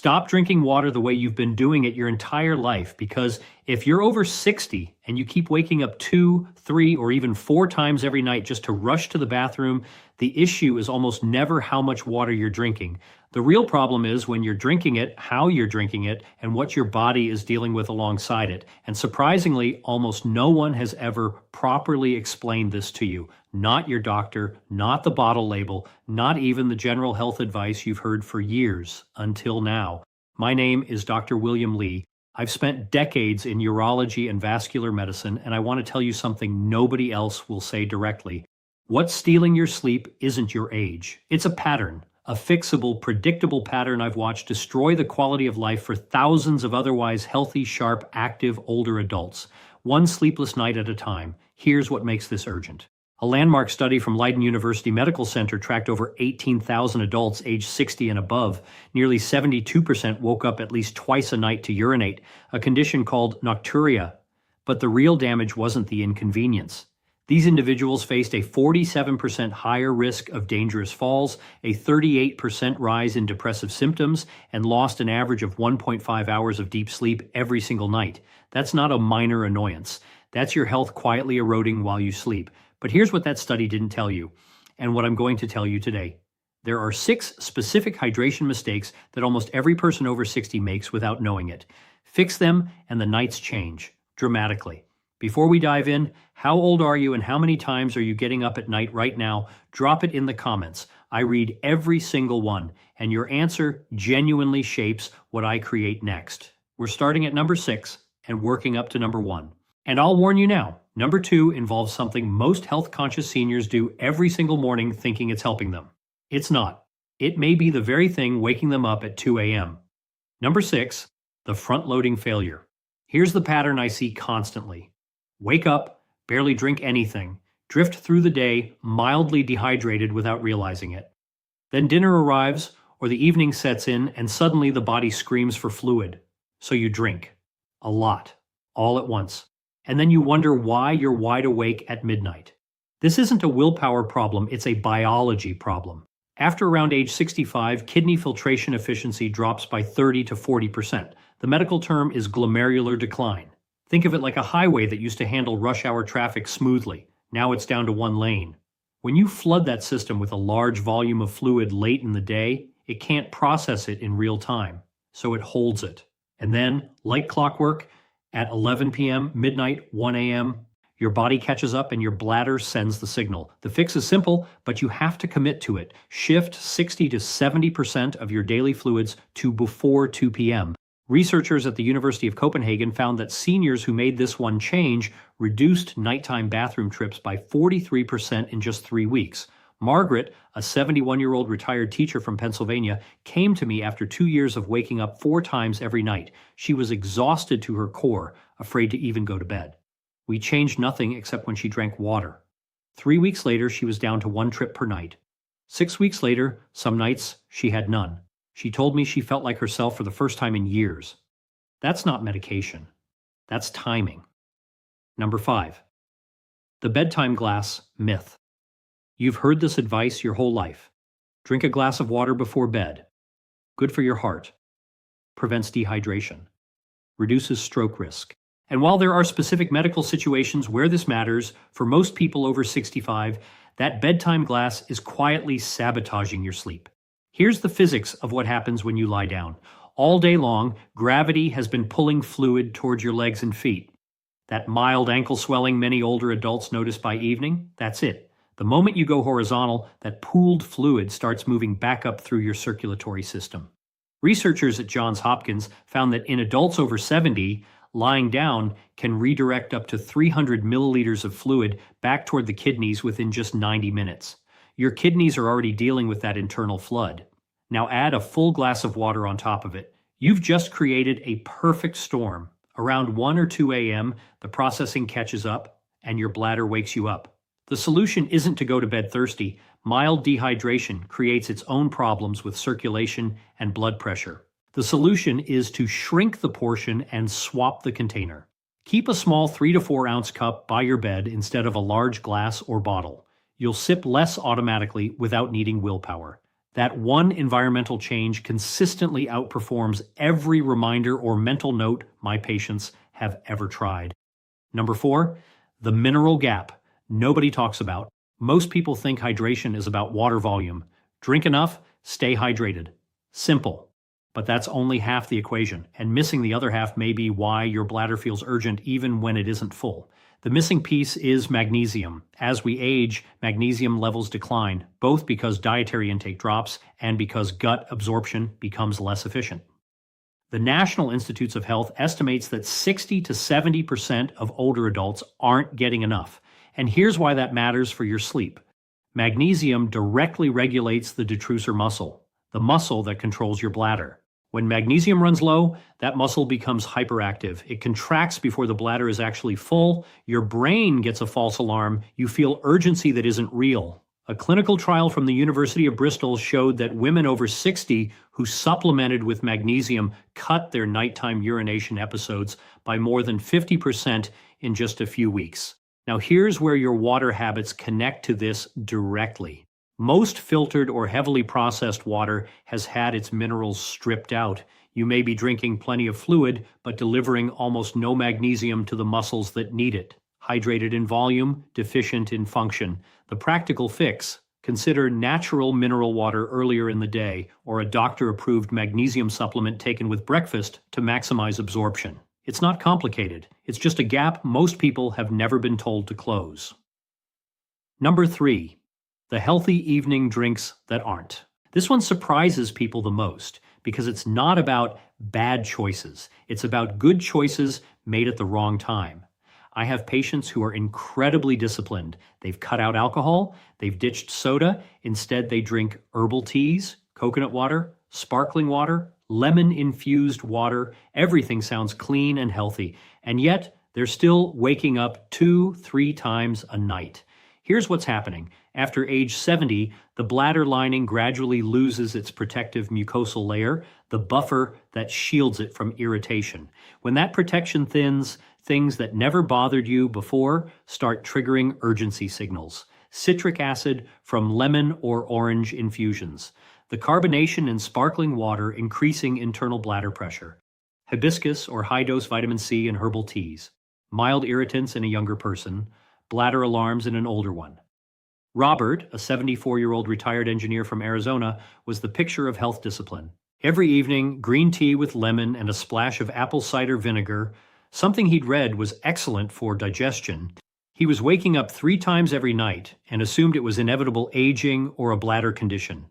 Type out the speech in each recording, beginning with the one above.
Stop drinking water the way you've been doing it your entire life, because if you're over 60 and you keep waking up 2, 3, or even 4 times every night just to rush to the bathroom, the issue is almost never how much water you're drinking. The real problem is when you're drinking it, how you're drinking it, and what your body is dealing with alongside it. And surprisingly, almost no one has ever properly explained this to you. Not your doctor, not the bottle label, not even the general health advice you've heard for years until now. My name is Dr. William Lee. I've spent decades in urology and vascular medicine, and I want to tell you something nobody else will say directly. What's stealing your sleep isn't your age. It's a pattern, a fixable, predictable pattern I've watched destroy the quality of life for thousands of otherwise healthy, sharp, active, older adults. One sleepless night at a time. Here's what makes this urgent. A landmark study from Leiden University Medical Center tracked over 18,000 adults aged 60 and above. Nearly 72% woke up at least twice a night to urinate, a condition called Nocturia. But the real damage wasn't the inconvenience. These individuals faced a 47% higher risk of dangerous falls, a 38% rise in depressive symptoms, and lost an average of 1.5 hours of deep sleep every single night. That's not a minor annoyance. That's your health quietly eroding while you sleep. But here's what that study didn't tell you, and what I'm going to tell you today. There are 6 specific hydration mistakes that almost every person over 60 makes without knowing it. Fix them, and the nights change dramatically. Before we dive in, how old are you and how many times are you getting up at night right now? Drop it in the comments. I read every single one, and your answer genuinely shapes what I create next. We're starting at number 6 and working up to number 1. And I'll warn you now, number 2 involves something most health-conscious seniors do every single morning thinking it's helping them. It's not. It may be the very thing waking them up at 2 a.m. Number 6, the front-loading failure. Here's the pattern I see constantly. Wake up, barely drink anything, drift through the day, mildly dehydrated without realizing it. Then dinner arrives, or the evening sets in, and suddenly the body screams for fluid. So you drink. A lot. All at once. And then you wonder why you're wide awake at midnight. This isn't a willpower problem, it's a biology problem. After around age 65, kidney filtration efficiency drops by 30 to 40%. The medical term is glomerular decline. Think of it like a highway that used to handle rush hour traffic smoothly. Now it's down to 1 lane. When you flood that system with a large volume of fluid late in the day, it can't process it in real time, so it holds it. And then, like clockwork, at 11 p.m., midnight, 1 a.m., your body catches up and your bladder sends the signal. The fix is simple, but you have to commit to it. Shift 60 to 70% of your daily fluids to before 2 p.m. Researchers at the University of Copenhagen found that seniors who made this one change reduced nighttime bathroom trips by 43% in just 3 weeks. Margaret, a 71-year-old retired teacher from Pennsylvania, came to me after 2 years of waking up 4 times every night. She was exhausted to her core, afraid to even go to bed. We changed nothing except when she drank water. 3 weeks later, she was down to 1 trip per night. 6 weeks later, some nights, she had none. She told me she felt like herself for the first time in years. That's not medication. That's timing. Number 5. The bedtime glass myth. You've heard this advice your whole life. Drink a glass of water before bed. Good for your heart. Prevents dehydration. Reduces stroke risk. And while there are specific medical situations where this matters, for most people over 65, that bedtime glass is quietly sabotaging your sleep. Here's the physics of what happens when you lie down. All day long, gravity has been pulling fluid towards your legs and feet. That mild ankle swelling many older adults notice by evening, that's it. The moment you go horizontal, that pooled fluid starts moving back up through your circulatory system. Researchers at Johns Hopkins found that in adults over 70, lying down can redirect up to 300 milliliters of fluid back toward the kidneys within just 90 minutes. Your kidneys are already dealing with that internal flood. Now add a full glass of water on top of it. You've just created a perfect storm. Around 1 or 2 a.m., the processing catches up and your bladder wakes you up. The solution isn't to go to bed thirsty. Mild dehydration creates its own problems with circulation and blood pressure. The solution is to shrink the portion and swap the container. Keep a small 3 to 4 ounce cup by your bed instead of a large glass or bottle. You'll sip less automatically without needing willpower. That one environmental change consistently outperforms every reminder or mental note my patients have ever tried. Number 4, the mineral gap. Nobody talks about. Most people think hydration is about water volume. Drink enough, stay hydrated. Simple. But that's only half the equation, and missing the other half may be why your bladder feels urgent even when it isn't full. The missing piece is magnesium. As we age, magnesium levels decline, both because dietary intake drops and because gut absorption becomes less efficient. The National Institutes of Health estimates that 60 to 70% of older adults aren't getting enough. And here's why that matters for your sleep. Magnesium directly regulates the detrusor muscle, the muscle that controls your bladder. When magnesium runs low, that muscle becomes hyperactive. It contracts before the bladder is actually full. Your brain gets a false alarm. You feel urgency that isn't real. A clinical trial from the University of Bristol showed that women over 60 who supplemented with magnesium cut their nighttime urination episodes by more than 50% in just a few weeks. Now here's where your water habits connect to this directly. Most filtered or heavily processed water has had its minerals stripped out. You may be drinking plenty of fluid, but delivering almost no magnesium to the muscles that need it. Hydrated in volume, deficient in function. The practical fix: consider natural mineral water earlier in the day, or a doctor-approved magnesium supplement taken with breakfast to maximize absorption. It's not complicated. It's just a gap most people have never been told to close. Number 3. The healthy evening drinks that aren't. This one surprises people the most because it's not about bad choices. It's about good choices made at the wrong time. I have patients who are incredibly disciplined. They've cut out alcohol, they've ditched soda. Instead, they drink herbal teas, coconut water, sparkling water, lemon-infused water. Everything sounds clean and healthy, and yet they're still waking up 2-3 times a night. Here's what's happening. After age 70, the bladder lining gradually loses its protective mucosal layer, the buffer that shields it from irritation. When that protection thins, things that never bothered you before start triggering urgency signals. Citric acid from lemon or orange infusions. The carbonation in sparkling water increasing internal bladder pressure. Hibiscus or high-dose vitamin C in herbal teas. Mild irritants in a younger person. Bladder alarms in an older one. Robert, a 74-year-old retired engineer from Arizona, was the picture of health discipline. Every evening, green tea with lemon and a splash of apple cider vinegar. Something he'd read was excellent for digestion. He was waking up 3 times every night and assumed it was inevitable aging or a bladder condition.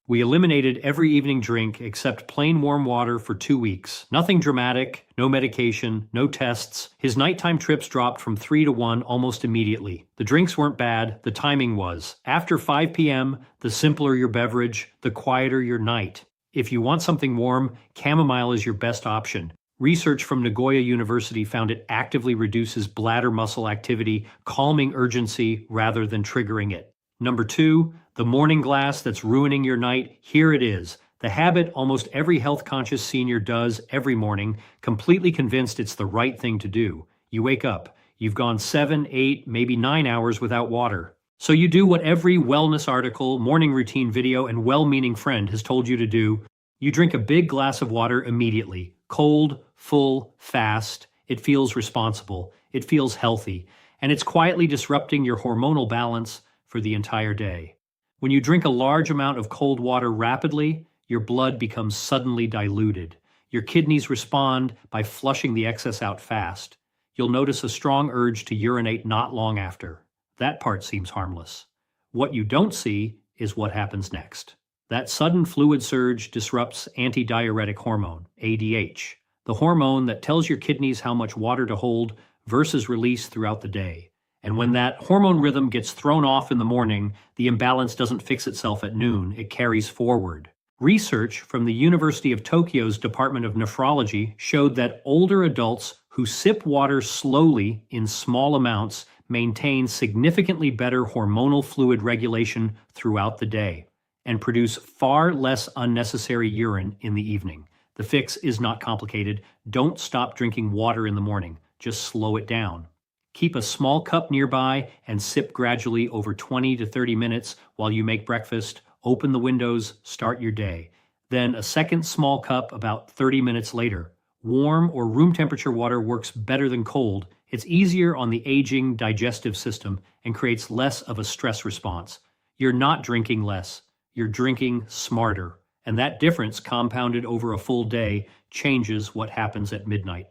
We eliminated every evening drink except plain warm water for 2 weeks. Nothing dramatic, no medication, no tests. His nighttime trips dropped from 3 to 1 almost immediately. The drinks weren't bad, the timing was. After 5 p.m., the simpler your beverage, the quieter your night. If you want something warm, chamomile is your best option. Research from Nagoya University found it actively reduces bladder muscle activity, calming urgency rather than triggering it. Number 2, the morning glass that's ruining your night. Here it is. The habit almost every health-conscious senior does every morning, completely convinced it's the right thing to do. You wake up. You've gone 7, 8, maybe 9 hours without water. So you do what every wellness article, morning routine video, and well-meaning friend has told you to do. You drink a big glass of water immediately. Cold, full, fast. It feels responsible. It feels healthy. And it's quietly disrupting your hormonal balance for the entire day. When you drink a large amount of cold water rapidly, your blood becomes suddenly diluted. Your kidneys respond by flushing the excess out fast. You'll notice a strong urge to urinate not long after. That part seems harmless. What you don't see is what happens next. That sudden fluid surge disrupts antidiuretic hormone, ADH, the hormone that tells your kidneys how much water to hold versus release throughout the day. And when that hormone rhythm gets thrown off in the morning, the imbalance doesn't fix itself at noon, it carries forward. Research from the University of Tokyo's Department of Nephrology showed that older adults who sip water slowly in small amounts maintain significantly better hormonal fluid regulation throughout the day and produce far less unnecessary urine in the evening. The fix is not complicated. Don't stop drinking water in the morning. Just slow it down. Keep a small cup nearby and sip gradually over 20 to 30 minutes while you make breakfast Open the windows, start your day. Then a second small cup about 30 minutes later. Warm or room temperature water works better than cold. It's easier on the aging digestive system and creates less of a stress response. You're not drinking less, you're drinking smarter. And that difference, compounded over a full day, changes what happens at midnight.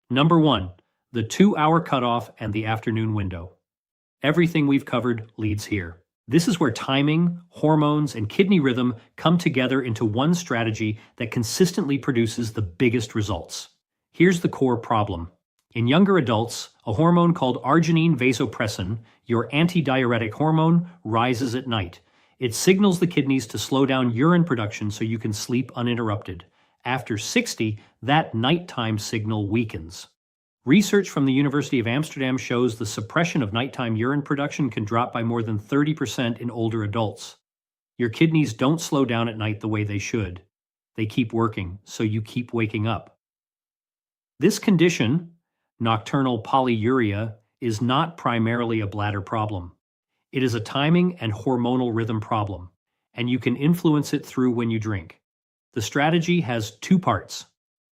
Number 1, the 2-hour cutoff and the afternoon window. Everything we've covered leads here. This is where timing, hormones, and kidney rhythm come together into one strategy that consistently produces the biggest results. Here's the core problem. In younger adults, a hormone called arginine vasopressin, your antidiuretic hormone, rises at night. It signals the kidneys to slow down urine production so you can sleep uninterrupted. After 60, that nighttime signal weakens. Research from the University of Amsterdam shows the suppression of nighttime urine production can drop by more than 30% in older adults. Your kidneys don't slow down at night the way they should. They keep working, so you keep waking up. This condition, nocturnal polyuria, is not primarily a bladder problem. It is a timing and hormonal rhythm problem, and you can influence it through when you drink. The strategy has 2 parts.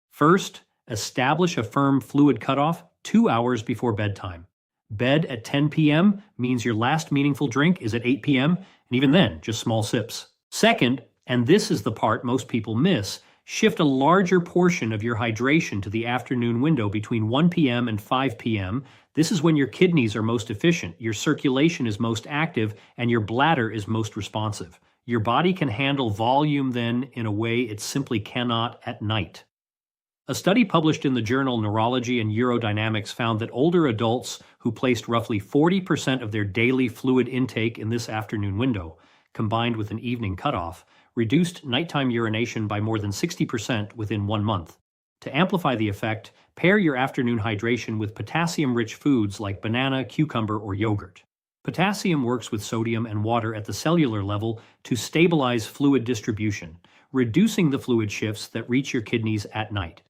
First, establish a firm fluid cutoff 2 hours before bedtime. Bed at 10 p.m. means your last meaningful drink is at 8 p.m., and even then, just small sips. Second, and this is the part most people miss, shift a larger portion of your hydration to the afternoon window between 1 p.m. and 5 p.m. This is when your kidneys are most efficient, your circulation is most active, and your bladder is most responsive. Your body can handle volume then in a way it simply cannot at night. A study published in the journal Neurology and Urodynamics found that older adults who placed roughly 40% of their daily fluid intake in this afternoon window, combined with an evening cutoff, reduced nighttime urination by more than 60% within 1 month. To amplify the effect, pair your afternoon hydration with potassium-rich foods like banana, cucumber, or yogurt. Potassium works with sodium and water at the cellular level to stabilize fluid distribution, reducing the fluid shifts that reach your kidneys at night.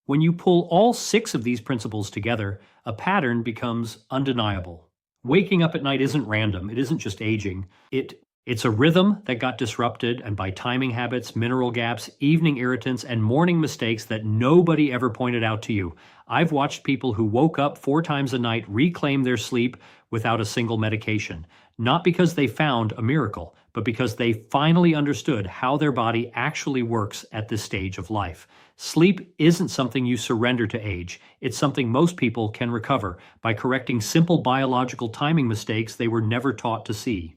When you pull all 6 of these principles together, a pattern becomes undeniable. Waking up at night isn't random, it isn't just aging. It's a rhythm that got disrupted, and by timing habits, mineral gaps, evening irritants, and morning mistakes that nobody ever pointed out to you. I've watched people who woke up 4 times a night reclaim their sleep without a single medication. Not because they found a miracle, but because they finally understood how their body actually works at this stage of life. Sleep isn't something you surrender to age. It's something most people can recover by correcting simple biological timing mistakes they were never taught to see.